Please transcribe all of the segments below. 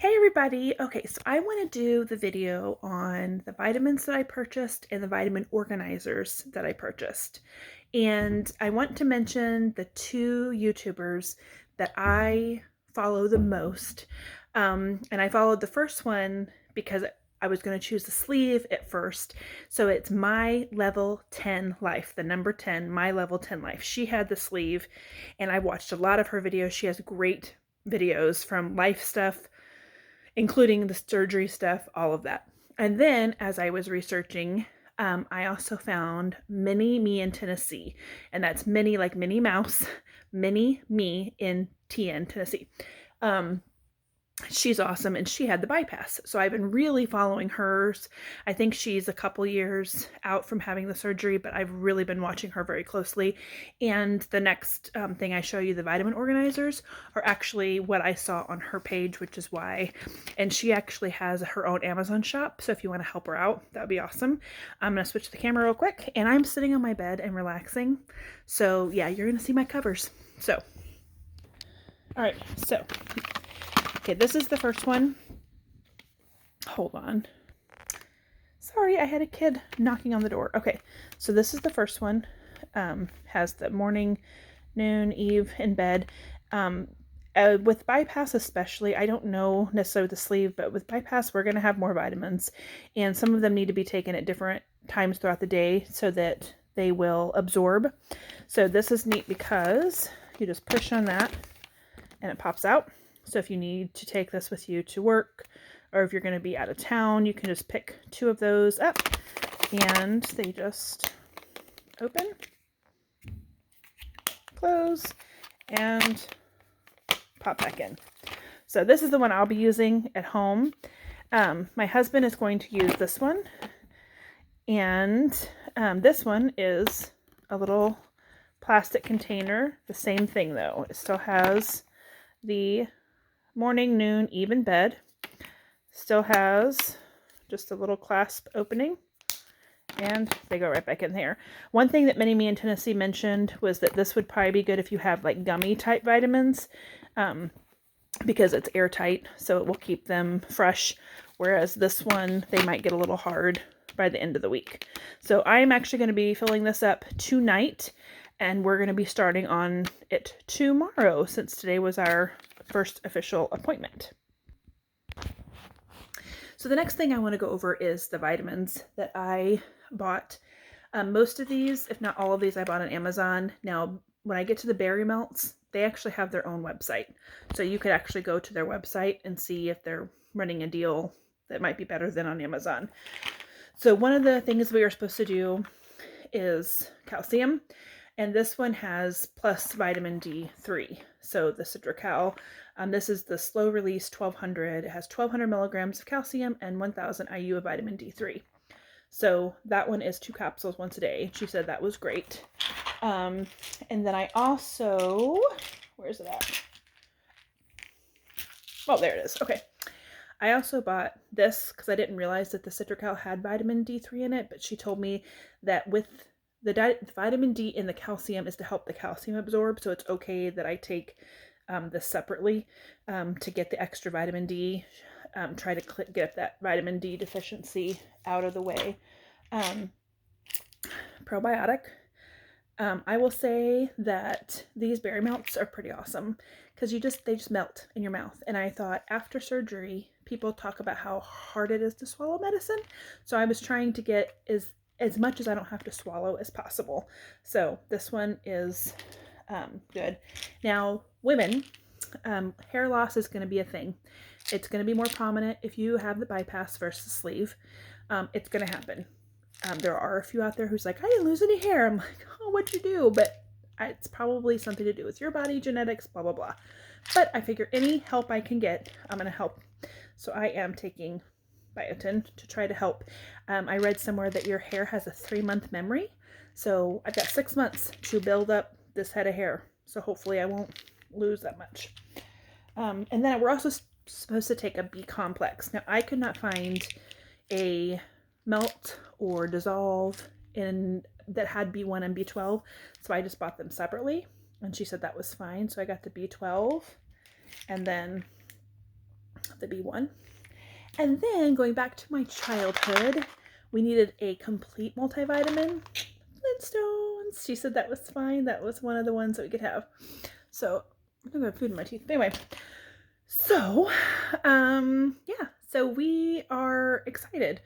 Hey everybody! Okay, so I want to do the video on the vitamins that I purchased and the vitamin organizers that I purchased. And I want to mention the two YouTubers that I follow the most. And I followed the first one because I was going to choose the sleeve at first. So it's My Level 10 Life, the number 10, My Level 10 Life. She had the sleeve and I watched a lot of her videos. She has great videos from life stuff, including the surgery stuff, all of that. And then as I was researching, I also found Mini Me in Tennessee. And that's Minnie like Minnie Mouse, Mini Me in TN, Tennessee. She's awesome, and she had the bypass. So I've been really following hers. I think she's a couple years out from having the surgery, but I've really been watching her very closely. And the next thing I show you, the vitamin organizers, are actually what I saw on her page, which is why. And she actually has her own Amazon shop, so if you want to help her out, that would be awesome. I'm going to switch the camera real quick, and I'm sitting on my bed and relaxing. So yeah, you're going to see my covers. So, all right, so okay, this is the first one. Hold on. Sorry, I had a kid knocking on the door. Okay, so this is the first one. Has the morning, noon, eve, in bed. With bypass especially, I don't know necessarily the sleeve, but with bypass, we're going to have more vitamins. And some of them need to be taken at different times throughout the day so that they will absorb. So this is neat because you just push on that and it pops out. So if you need to take this with you to work, or if you're going to be out of town, you can just pick two of those up and they just open, close, and pop back in. So this is the one I'll be using at home. My husband is going to use this one, and this one is a little plastic container. The same thing though. It still has the morning, noon, even bed. Still has just a little clasp opening, and they go right back in there. One thing that Mini Me in Tennessee mentioned was that this would probably be good if you have like gummy type vitamins, because it's airtight, so it will keep them fresh, whereas this one, they might get a little hard by the end of the week. So I'm actually going to be filling this up tonight, and we're going to be starting on it tomorrow, since today was our first official appointment. So the next thing I want to go over is the vitamins that I bought. Most of these, if not all of these, I bought on Amazon. Now, when I get to the Berry Melts, they actually have their own website. So you could actually go to their website and see if they're running a deal that might be better than on Amazon. So one of the things we are supposed to do is calcium. And this one has plus vitamin D3. So the Citracal, this is the slow release 1200. It has 1200 milligrams of calcium and 1000 IU of vitamin D3. So that one is 2 capsules once a day. She said that was great. And then I also, where's it at? Oh, there it is. Okay. I also bought this because I didn't realize that the Citracal had vitamin D3 in it, but she told me that with the vitamin D in the calcium is to help the calcium absorb, so it's okay that I take this separately to get the extra vitamin D, try to get that vitamin D deficiency out of the way. Probiotic. I will say that these berry melts are pretty awesome because they just melt in your mouth. And I thought after surgery, people talk about how hard it is to swallow medicine. So I was trying to get as much as I don't have to swallow as possible. So this one is good. Now, women, hair loss is going to be a thing. It's going to be more prominent if you have the bypass versus sleeve. It's going to happen. There are a few out there who's like, I didn't lose any hair. I'm like, oh, what'd you do? But it's probably something to do with your body, genetics, blah, blah, blah. But I figure any help I can get, I'm going to help. So I am taking biotin to try to help. I read somewhere that your hair has a 3-month memory. So I've got 6 months to build up this head of hair. So hopefully I won't lose that much. And then we're also supposed to take a B complex. Now I could not find a melt or dissolve in that had B1 and B12. So I just bought them separately. And she said that was fine. So I got the B12 and then the B1. And then going back to my childhood, we needed a complete multivitamin. Flintstones. She said that was fine. That was one of the ones that we could have. So I'm gonna have food in my teeth. But anyway, so yeah, so we are excited.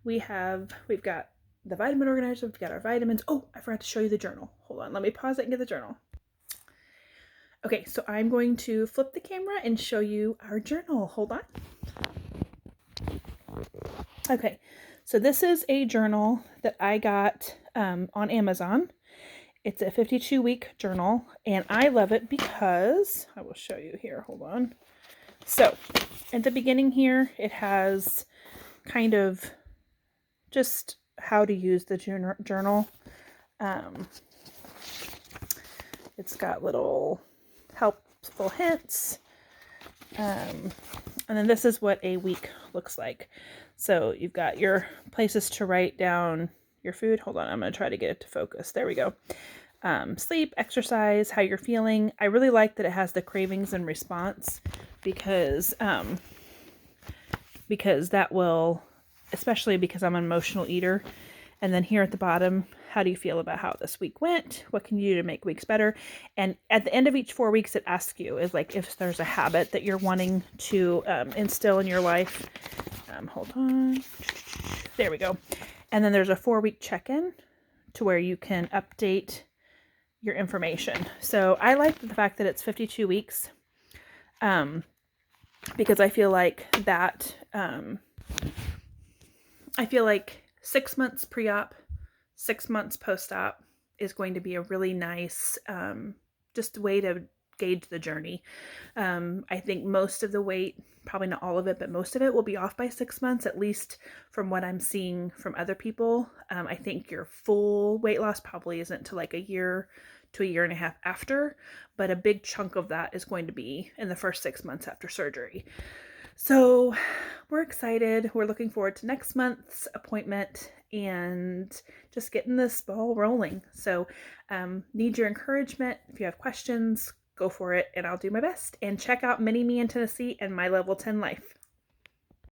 We've got the vitamin organizer, we've got our vitamins. Oh, I forgot to show you the journal. Hold on, let me pause it and get the journal. Okay, so I'm going to flip the camera and show you our journal. Hold on. Okay, so this is a journal that I got on Amazon. It's a 52-week journal, and I love it because, I will show you here, hold on. So, at the beginning here, it has kind of just how to use the journal. It's got little helpful hints. And then this is what a week looks like. So you've got your places to write down your food. Hold on, I'm going to try to get it to focus. There we go. Sleep, exercise, how you're feeling. I really like that it has the cravings and response because that will, especially because I'm an emotional eater. And then here at the bottom, how do you feel about how this week went? What can you do to make weeks better? And at the end of each 4 weeks, it asks you is like if there's a habit that you're wanting to instill in your life. Hold on. There we go. And then there's a 4-week check-in to where you can update your information. So I like the fact that it's 52 weeks because I feel like that, I feel like 6 months pre-op, 6 months post-op is going to be a really nice just way to gauge the journey. I think most of the weight, probably not all of it, but most of it will be off by 6 months, at least from what I'm seeing from other people. I think your full weight loss probably isn't to like a year to a year and a half after, but a big chunk of that is going to be in the first 6 months after surgery. So we're excited. We're looking forward to next month's appointment and just getting this ball rolling. So need your encouragement. If you have questions, go for it, and I'll do my best. And check out Mini Me in Tennessee and My Level 10 Life.